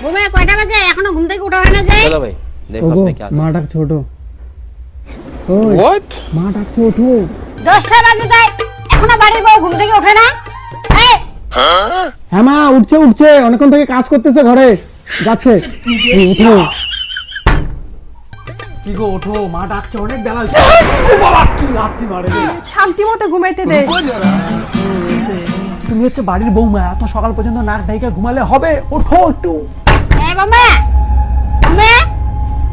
ঘুমে কয়টা বাজে এখনো ঘুম থেকে ওঠা হয় না যায়? चलो भाई देखो अब मैं क्या মা ডাকছে ওঠো। ওই व्हाट মা ডাকছে ওঠো। 10টা বাজে যায় এখনো বাড়ির বউ ঘুম থেকে ওঠে না? এই হ্যাঁ মা উঠছে উঠছে, অনেকক্ষণ থেকে কাজ করতেছে ঘরে, যাচ্ছে। এই, উঠো। কি গো ওঠো, মা ডাকছে, অনেক বেলা হয়েছে। ও বাবা কি লাথি মারে রে। শান্তি মতো ঘুমাইতে দে। তুমি হচ্ছে বাড়ির বৌমা, এত সকাল পর্যন্ত নাক ডাইকা ঘুমালে হবে? ওঠো একটু। এই মামা মামা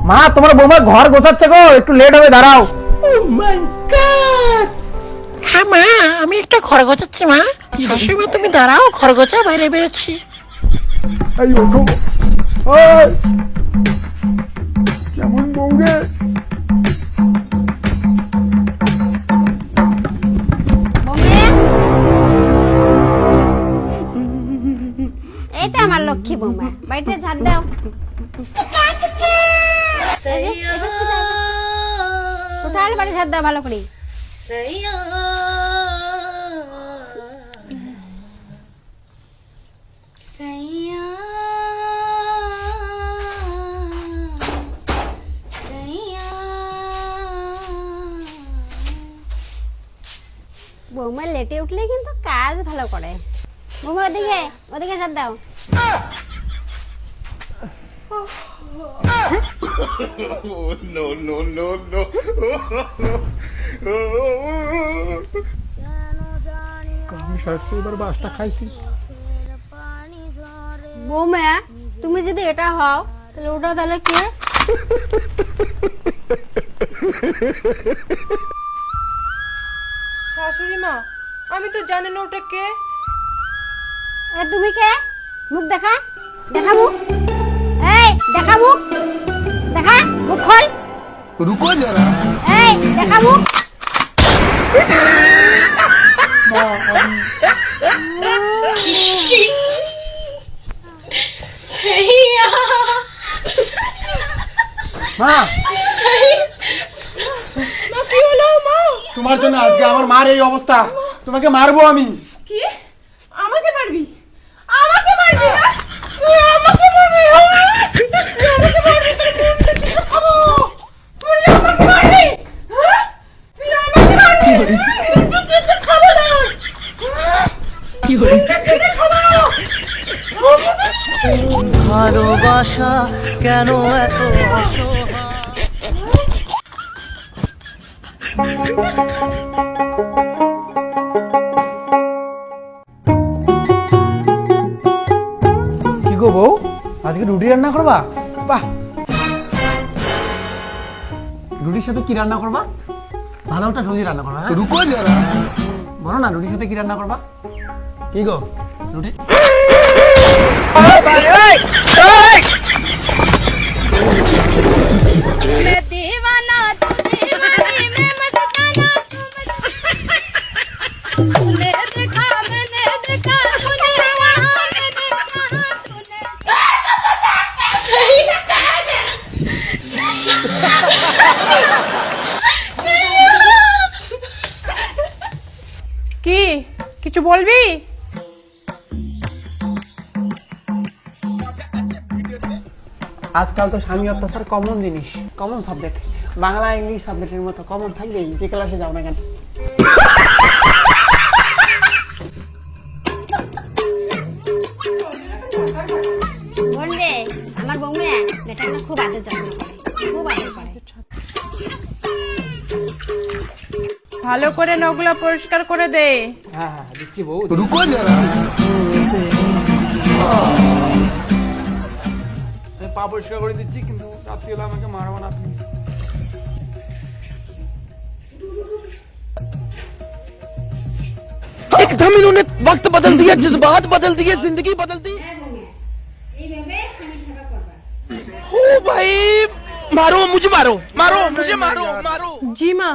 মা তোমার বৌমা ঘর গোছাচ্ছে গো, একটু লেট হবে, দাঁড়াও। ও মাই গড। হ্যাঁ মা, আমি একটা ঘর গোছাচ্ছি মা। শাশুড়ি তুমি দাঁড়াও, ঘর গোছা, বাইরে বেরোচ্ছি। এই ওঠো। ওই কেমন বউ রে। এই তো আমার লক্ষ্মী বৌমা, বাড়িতে ঝাড় দাও। কোথায় বাড়ি ঝাড় দাও ভালো করে। বৌমা লেটে উঠলে কিন্তু কাজ ভালো করে। বৌমা ওদিকে ওদিকে ঝাড় দাও। আমি শাশুড়িবার বাসটা খাইছি। বৌমা তুমি যদি এটা হও তাহলে ওটা তাহলে কে? শাশুড়ি মা, আমি তো জানি না ওটা কে। এ তুমি কে? মুখ দেখা, দেখা মুখ। এই দেখা মুখ, দেখা মুখ খোল। रुको जरा এই দেখা মুখ। মা কি হলো মা? তোমার জন্য আজকে আমার মার এই অবস্থা, তোমাকে মারবো আমি। কি? আমাকে মারবি? আমাকে মারবি না? তুই আমাকে মারবি? তুই আমাকে মারবি? তুই খাবো। তুই আমাকে মারবি? হ্যাঁ? তুই আমাকে মারবি? তুই খাবো না। কি হলো? খাবো। ভালোবাসা কেন এত অসহায়? কি গো বউ, আজকে রুটি রান্না করবা? বাহ, রুটির সাথে কি রান্না করবা? ভালো একটা সবজি রান্না করবা। হ্যাঁ रुको जरा বলো না, রুটির সাথে কি রান্না করবা? কি গো রুটি? मैं दीवाना तू दीवानी मैं मस्ताना तूने देखा मैंने देखा तूने चाहा मैंने चाहा तूने কি কিছু বলবি? আজকাল তো স্বামী অত্যাচার কমন জিনিস, কমন সাবজেক্ট। বাংলা ইংলিশ সাবজেক্টের মতো কমন থাকবেই, যে ক্লাসে যাও না কেন। বোন রে আমার বৌমা বেটা না খুব আদর যত্ন করে, খুব আদর করে। ভালো করে নখগুলো পরিষ্কার করে দে। হ্যাঁ হ্যাঁ দিচ্ছি বউ। रुको जरा আমি পা পরিষ্কার করে দিচ্ছি, কিন্তু রাত্রি হলে আমাকে মারবো না প্লিজ। एकदम इन्होंने वक्त बदल दिया जज्बात बदल दिए जिंदगी बदल दी এইভাবে স্বামী সেবা করবা। ओ भाई मारो मुझे मारो मारो मुझे मारो मारो জি মা।